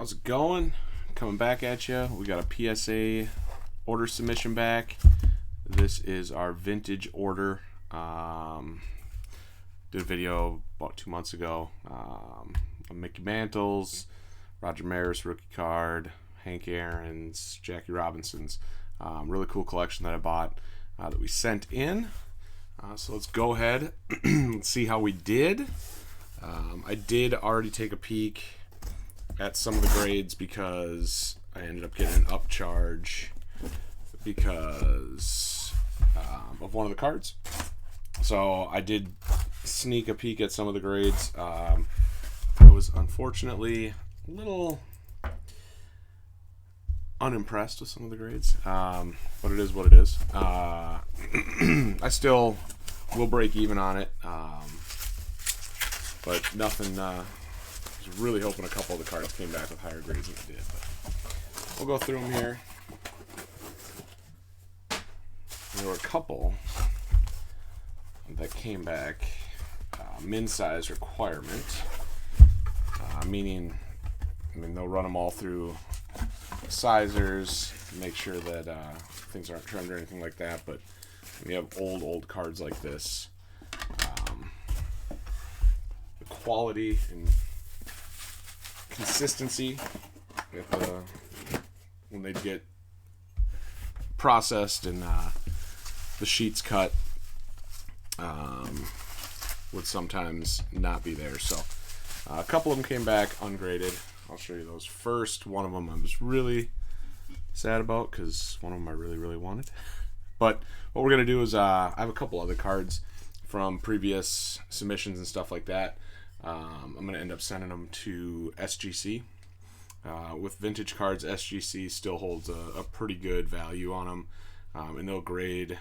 How's it going? Coming back at you. We got a PSA order submission back. This is our vintage order. Did a video about 2 months ago. Mickey Mantle's, Roger Maris rookie card, Hank Aaron's, Jackie Robinson's. Really cool collection that I bought that we sent in. So let's go ahead and see how we did. I did already take a peek at some of the grades because I ended up getting an upcharge because of one of the cards. So I did sneak a peek at some of the grades. I was unfortunately a little unimpressed with some of the grades, but it is what it is. I still will break even on it, but nothing. I was really hoping a couple of the cards came back with higher grades than it did. But we'll go through them here. There were a couple that came back min size requirement, meaning, they'll run them all through sizers, make sure that things aren't trimmed or anything like that. But when you have old cards like this, the quality and consistency when they get processed and the sheets cut would sometimes not be there. So a couple of them came back ungraded. I'll show you those first. One of them I was really sad about because one of them I really wanted. But what we're going to do is I have a couple other cards from previous submissions and stuff like that. I'm going to end up sending them to SGC. With vintage cards, SGC still holds a pretty good value on them, and they'll grade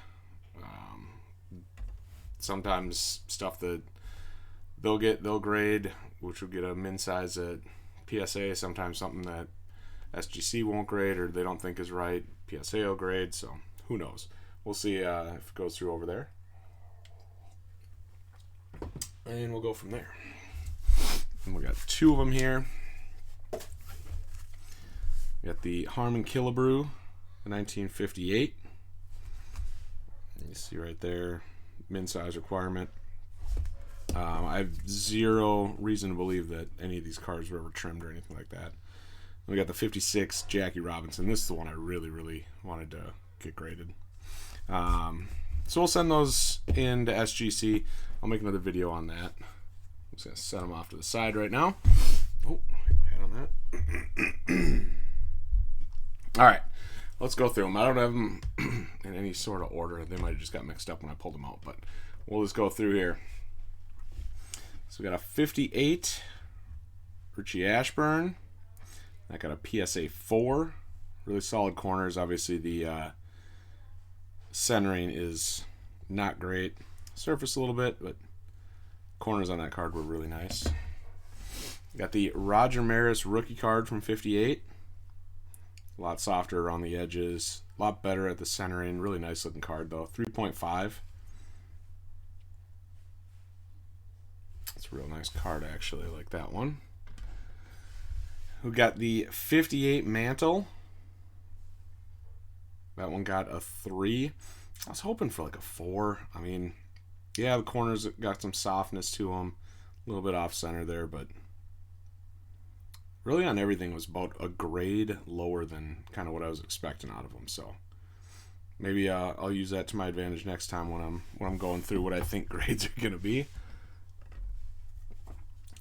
sometimes stuff that they'll grade, which will get a min size at PSA. Sometimes something that SGC won't grade or they don't think is right, PSA will grade. So who knows? We'll see if it goes through over there, and we'll go from there. And we got two of them here. We got the Harmon Killebrew, 1958. You see right there, min size requirement. I have zero reason to believe that any of these cards were ever trimmed or anything like that. We got the 56 Jackie Robinson. This is the one I really wanted to get graded. So we'll send those in to SGC. I'll make another video on that. I'm just going to set them off to the side right now. Oh, hit my head on that. All right, let's go through them. I don't have them in any sort of order. They might have just got mixed up when I pulled them out, but we'll just go through here. So we got a 58 Richie Ashburn. I got a PSA 4. Really solid corners. Obviously, the centering is not great. Surface a little bit, but corners on that card were really nice. Got the Roger Maris rookie card from 58. A lot softer around the edges. A lot better at the centering. Really nice looking card, though. 3.5. It's a real nice card, actually. I like that one. We got the 58 Mantle. That one got a 3. I was hoping for like a 4. Yeah, the corners got some softness to them. A little bit off center there, but really on everything was about a grade lower than kind of what I was expecting out of them. So maybe I'll use that to my advantage next time when I'm going through what I think grades are going to be.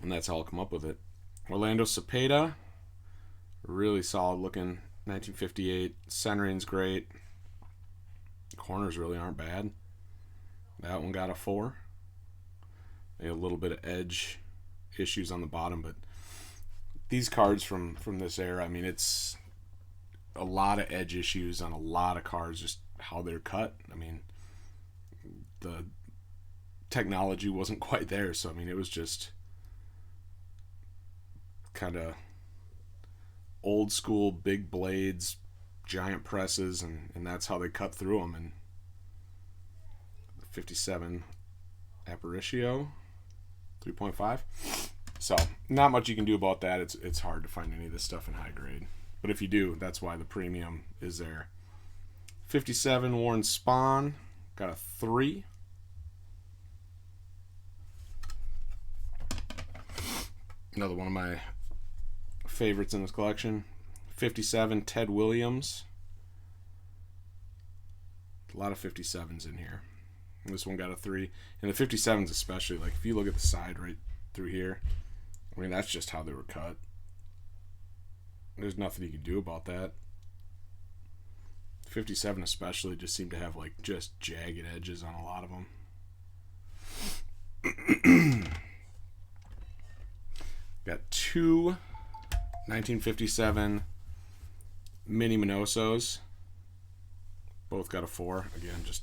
And that's how I'll come up with it. Orlando Cepeda, really solid looking 1958. Centering's great. Corners really aren't bad. That one got a 4. They had a little bit of edge issues on the bottom, but these cards from this era, it's a lot of edge issues on a lot of cards, just how they're cut. The technology wasn't quite there, so it was just kind of old school big blades, giant presses, and that's how they cut through them. And the 57 Aparicio 3.5. So not much you can do about that. It's hard to find any of this stuff in high grade. But if you do, that's why the premium is there. 57 Warren Spahn, got a 3. Another one of my favorites in this collection. 57 Ted Williams. A lot of 57s in here. And this one got a 3. And the 57s especially, like if you look at the side right through here, I mean, that's just how they were cut. There's nothing you can do about that. 57 especially just seem to have like just jagged edges on a lot of them. Got 2 1957 Mini Minosos. Both got a 4. Again, just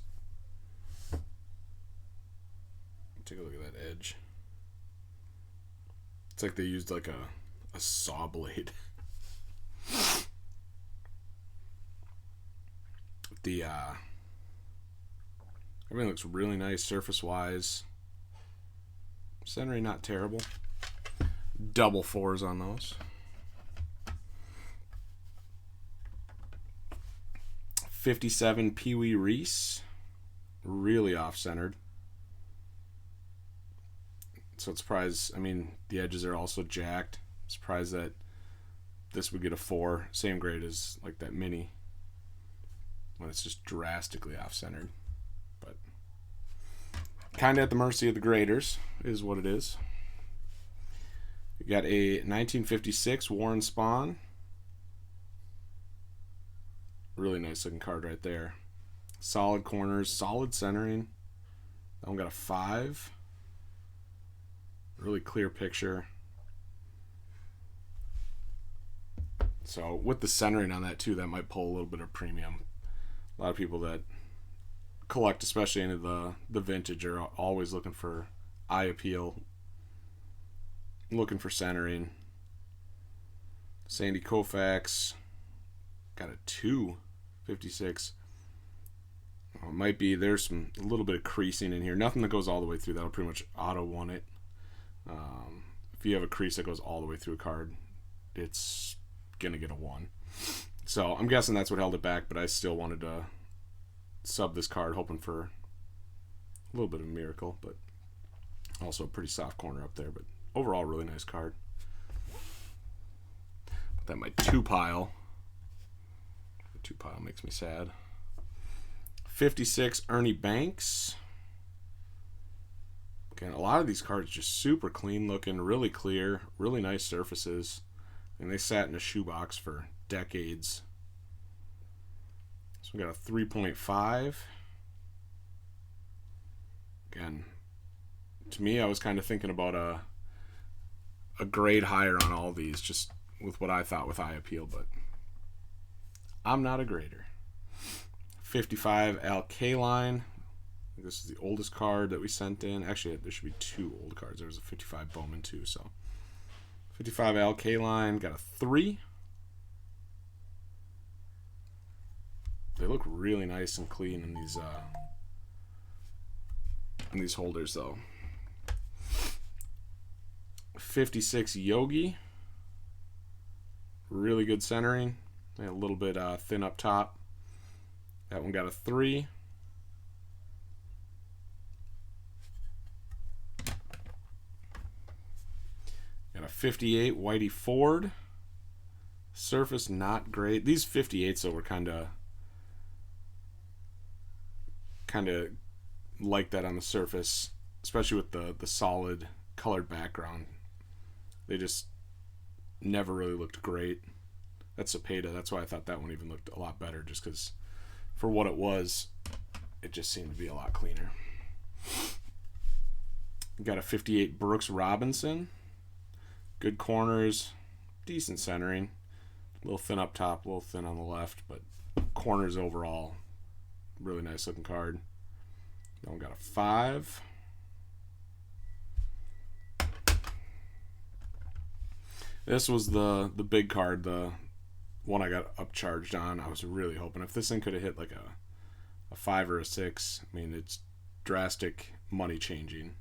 take a look at that edge. It's like they used like a saw blade. The everything looks really nice surface wise. Centering not terrible. Double 4s on those. 57 Pee Wee Reese, really off-centered. So it's surprised. I mean, the edges are also jacked. Surprised that this would get a 4, same grade as like that mini, when it's just drastically off-centered. But kind of at the mercy of the graders is what it is. You got a 1956 Warren Spahn. Really nice looking card right there. Solid corners, solid centering. That one got a 5. Really clear picture. So with the centering on that too, that might pull a little bit of premium. A lot of people that collect, especially into the vintage, are always looking for eye appeal, looking for centering. Sandy Koufax got a 256. It might be there's a little bit of creasing in here. Nothing that goes all the way through. That'll pretty much auto one it. If you have a crease that goes all the way through a card, it's gonna get a 1. So I'm guessing that's what held it back. But I still wanted to sub this card, hoping for a little bit of a miracle, but also a pretty soft corner up there. But overall, really nice card. Put that in my 2 pile. The 2 pile makes me sad. 56 Ernie Banks. Again, a lot of these cards just super clean looking, really clear, really nice surfaces. And they sat in a shoebox for decades. So we got a 3.5. Again, to me, I was kind of thinking about a grade higher on all these, just with what I thought with eye appeal, but I'm not a grader. 55 Al Kaline. This is the oldest card that we sent in. Actually, there should be 2 old cards. There was a 55 Bowman too. So 55 Al Kaline got a 3. They look really nice and clean in these holders though. 56 Yogi. Really good centering. A little bit thin up top. That one got a 3. Got a 58 Whitey Ford. Surface not great. These 58s though were kind of like that on the surface, especially with the solid colored background. They just never really looked great. That's Cepeda. That's why I thought that one even looked a lot better, just because for what it was, it just seemed to be a lot cleaner. Got a 58 Brooks Robinson. Good corners, decent centering. A little thin up top, a little thin on the left, but corners overall, really nice looking card. That one got a 5. This was the big card, the one I got upcharged on. I was really hoping if this thing could have hit like a 5 or a 6, I mean, it's drastic money changing.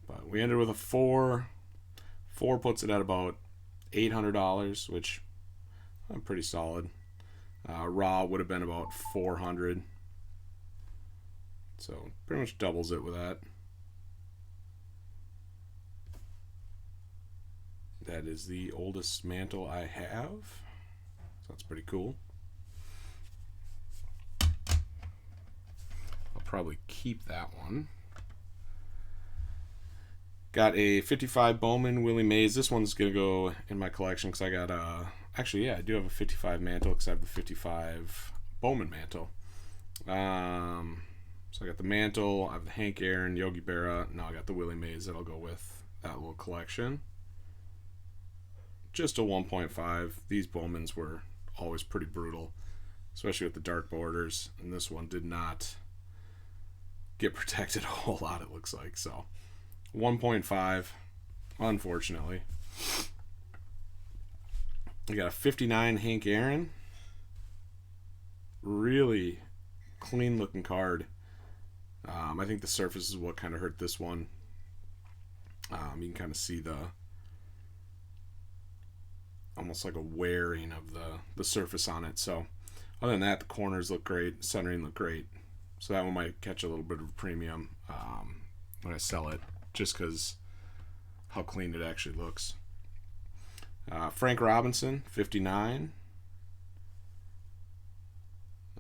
But we ended with a 4. 4 puts it at about $800, which I'm pretty solid. Raw would have been about $400. So pretty much doubles it with that. That is the oldest Mantle I have. So that's pretty cool. I'll probably keep that one. Got a 55 Bowman Willie Mays. This one's going to go in my collection because I got actually, yeah, I do have a 55 Mantle because I have the 55 Bowman Mantle. So I got the Mantle, I have the Hank Aaron, Yogi Berra. Now I got the Willie Mays that'll go with that little collection. Just a 1.5. These Bowmans were always pretty brutal, especially with the dark borders, and this one did not get protected a whole lot, it looks like. So 1.5, unfortunately. We got a 59 Hank Aaron. Really clean looking card. I think the surface is what kind of hurt this one. You can kind of see the almost like a wearing of the surface on it. So other than that, the corners look great, centering look great. So that one might catch a little bit of a premium when I sell it, just because how clean it actually looks. Frank Robinson, 59.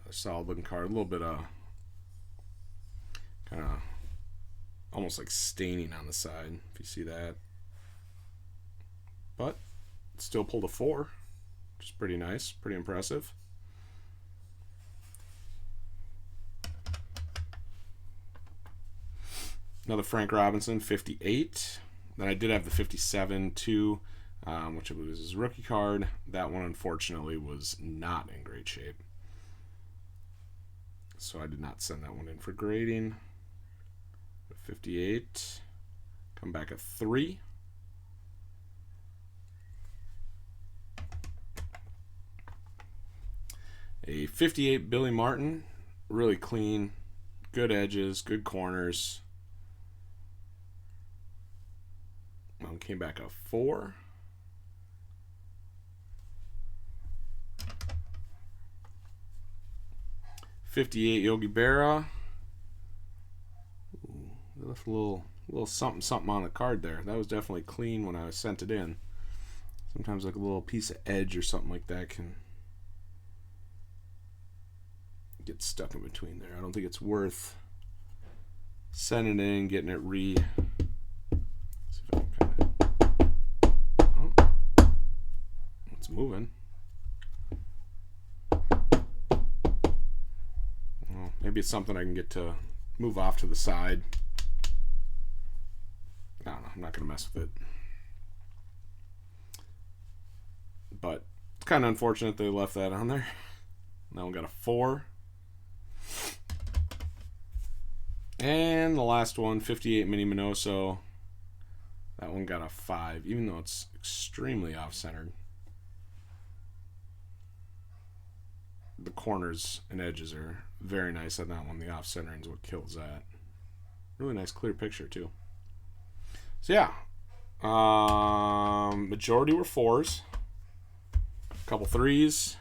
A solid looking card. A little bit of kind of almost like staining on the side, if you see that. But it still pulled a 4, which is pretty nice, pretty impressive. Another Frank Robinson, 58. Then I did have the 57 too, which I believe is his rookie card. That one, unfortunately, was not in great shape. So I did not send that one in for grading. 58. Come back at 3. A 58 Billy Martin. Really clean. Good edges, good corners. One came back a 4. '58 Yogi Berra. Left a little something on the card there. That was definitely clean when I sent it in. Sometimes like a little piece of edge or something like that can get stuck in between there. I don't think it's worth sending it in, getting it see if I can it's moving. Well, maybe it's something I can get to move off to the side. I don't know. I'm not going to mess with it. But it's kind of unfortunate they left that on there. That one got a 4. And the last one, 58 Mini Minoso. That one got a 5, even though it's extremely off-centered. The corners and edges are very nice on that one. The off-centering is what kills that. Really nice clear picture, too. So, yeah. Majority were 4s. A couple 3s.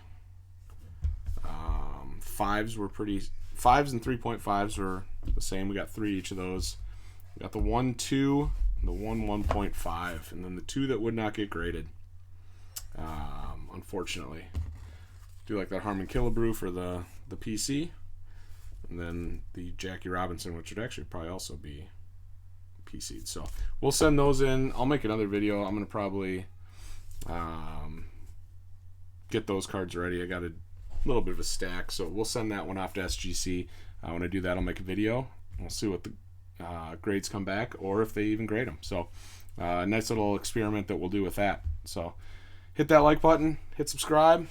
5s were pretty... 5s and 3.5s were the same. We got 3 each of those. We got the 1, 2, and the 1, 1.5. And then the 2 that would not get graded. Unfortunately. Do like that Harmon Killebrew for the PC. And then the Jackie Robinson, which would actually probably also be PC'd. So we'll send those in. I'll make another video. I'm going to probably get those cards ready. I got a little bit of a stack, so we'll send that one off to SGC. When I do that, I'll make a video. We'll see what the grades come back, or if they even grade them. So nice little experiment that we'll do with that. So hit that like button, hit subscribe.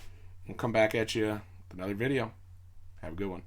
We'll come back at you with another video. Have a good one.